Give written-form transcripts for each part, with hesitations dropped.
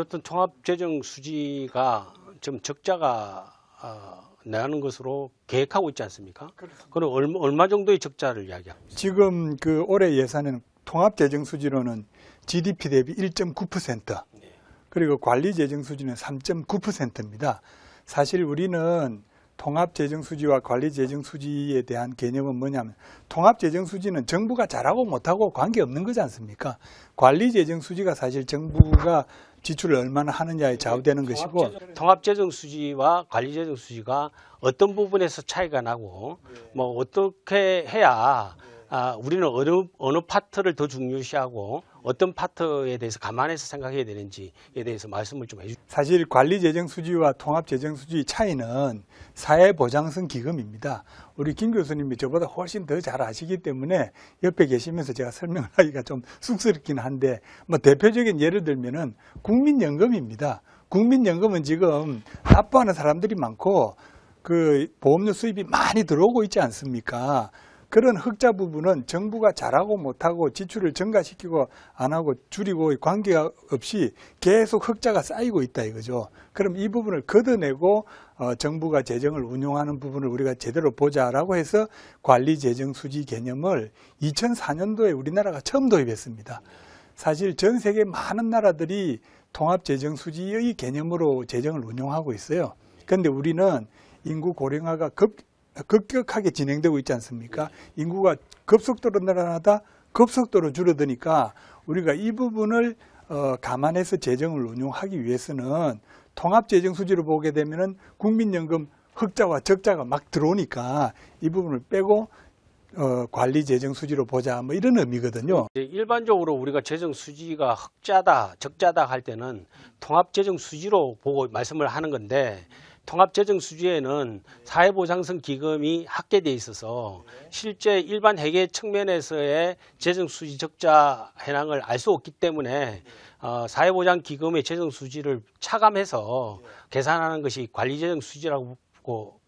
어떤 통합재정 수지가 좀 적자가 나는 것으로 계획하고 있지 않습니까? 그럼 얼마 정도의 적자를 이야기합니까? 지금 그 올해 예산은 통합재정 수지로는 GDP 대비 1.9%, 그리고 관리재정 수지는 3.9%입니다. 사실 우리는 통합재정수지와 관리재정수지에 대한 개념은 뭐냐면, 통합재정수지는 정부가 잘하고 못하고 관계없는 거지 않습니까? 관리재정수지가 사실 정부가 지출을 얼마나 하느냐에 좌우되는 것이고, 통합재정수지와 관리재정수지가 어떤 부분에서 차이가 나고 뭐 어떻게 해야 우리는 어느 파트를 더 중요시하고 어떤 파트에 대해서 감안해서 생각해야 되는지에 대해서 말씀을 좀 해주세요. 사실 관리재정수지와 통합재정수지 차이는 사회보장성 기금입니다. 우리 김 교수님이 저보다 훨씬 더 잘 아시기 때문에 옆에 계시면서 제가 설명하기가 좀 쑥스럽긴 한데, 뭐 대표적인 예를 들면은 국민연금입니다. 국민연금은 지금 납부하는 사람들이 많고 그 보험료 수입이 많이 들어오고 있지 않습니까? 그런 흑자 부분은 정부가 잘하고 못하고 지출을 증가시키고 안 하고 줄이고 관계가 없이 계속 흑자가 쌓이고 있다 이거죠. 그럼 이 부분을 걷어내고 정부가 재정을 운용하는 부분을 우리가 제대로 보자라고 해서 관리재정수지 개념을 2004년도에 우리나라가 처음 도입했습니다. 사실 전 세계 많은 나라들이 통합재정수지의 개념으로 재정을 운용하고 있어요. 그런데 우리는 인구 고령화가 급격하게 진행되고 있지 않습니까? 인구가 급속도로 늘어나다 급속도로 줄어드니까 우리가 이 부분을 감안해서 재정을 운용하기 위해서는 통합재정수지로 보게 되면은 국민연금 흑자와 적자가 막 들어오니까 이 부분을 빼고 관리재정수지로 보자, 뭐 이런 의미거든요. 일반적으로 우리가 재정수지가 흑자다, 적자다 할 때는 통합재정수지로 보고 말씀을 하는 건데, 통합재정수지에는 사회보장성 기금이 합계되어 있어서 실제 일반 회계 측면에서의 재정수지 적자 현황을 알 수 없기 때문에 사회보장 기금의 재정수지를 차감해서 계산하는 것이 관리재정수지라고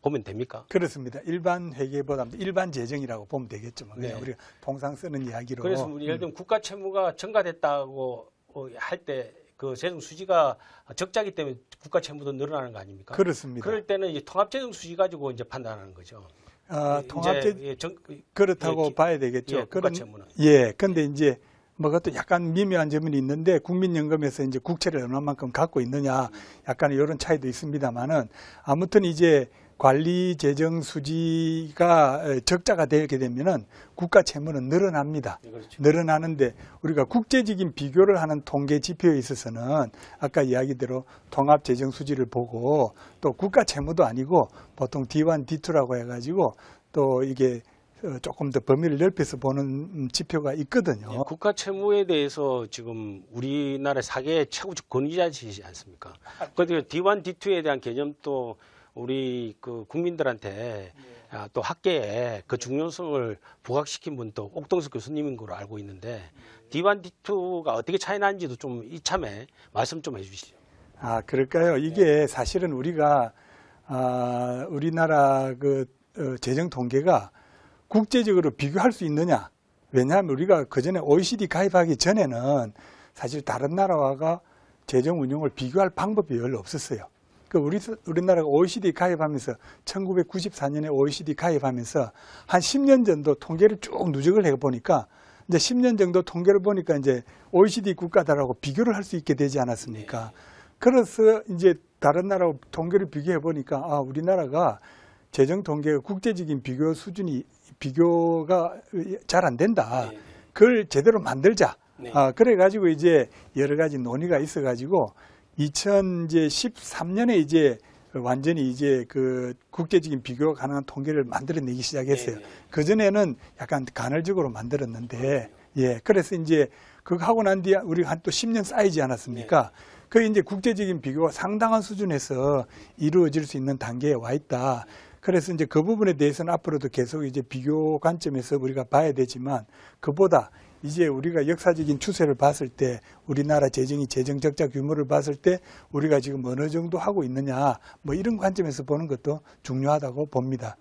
보면 됩니까? 그렇습니다. 일반 회계보다 일반 재정이라고 보면 되겠죠. 그냥 네. 우리가 통상 쓰는 이야기로. 그래서 예를 들면 국가 채무가 증가됐다고 할 때 그 재정 수지가 적자기 때문에 국가 채무도 늘어나는 거 아닙니까? 그렇습니다. 그럴 때는 이제 통합재정 수지 가지고 이제 판단하는 거죠. 그렇다고 봐야 되겠죠. 국가 채무는. 근데 이제 뭐가 또 약간 미묘한 점은 있는데, 국민연금에서 이제 국채를 얼마만큼 갖고 있느냐, 약간 이런 차이도 있습니다만은, 아무튼 이제 관리재정수지가 적자가 되게 되면은 국가 채무는 늘어납니다. 그렇죠. 늘어나는데 우리가 국제적인 비교를 하는 통계 지표에 있어서는 아까 이야기대로 통합재정수지를 보고, 또 국가 채무도 아니고 보통 D1, D2라고 해가지고 또 이게 조금 더 범위를 넓혀서 보는 지표가 있거든요. 국가 채무에 대해서 지금 우리나라 사계의 최고적 권위자시지 않습니까? 그런데 D1, D2에 대한 개념도 우리 그 국민들한테 또 학계에 그 중요성을 부각시킨 분도 옥동석 교수님인 걸로 알고 있는데, D1, D2가 어떻게 차이 나는지도 좀 이참에 말씀 좀 해주시죠. 그럴까요? 이게 사실은 우리가 우리나라 그 재정 통계가 국제적으로 비교할 수 있느냐? 왜냐하면 우리가 그전에 OECD 가입하기 전에는 사실 다른 나라와 재정 운용을 비교할 방법이 별로 없었어요. 우리나라가 OECD 가입하면서 1994년에 OECD 가입하면서 한 10년 정도 통계를 쭉 누적을 해보니까, 이제 10년 정도 통계를 보니까 이제 OECD 국가들하고 비교를 할 수 있게 되지 않았습니까? 그래서 이제 다른 나라하고 통계를 비교해 보니까 우리나라가 재정 통계가 국제적인 비교 수준이 비교가 잘 안 된다. 그걸 제대로 만들자. 그래가지고 이제 여러 가지 논의가 있어가지고 2013년에 이제 완전히 이제 그 국제적인 비교가 가능한 통계를 만들어내기 시작했어요. 그전에는 약간 간헐적으로 만들었는데, 그래서 이제 그거 하고 난 뒤에 우리가 한 또 10년 쌓이지 않았습니까? 그 이제 국제적인 비교가 상당한 수준에서 이루어질 수 있는 단계에 와 있다. 그래서 이제 그 부분에 대해서는 앞으로도 계속 이제 비교 관점에서 우리가 봐야 되지만, 그보다 이제 우리가 역사적인 추세를 봤을 때, 우리나라 재정 적자 규모를 봤을 때 우리가 지금 어느 정도 하고 있느냐, 뭐 이런 관점에서 보는 것도 중요하다고 봅니다.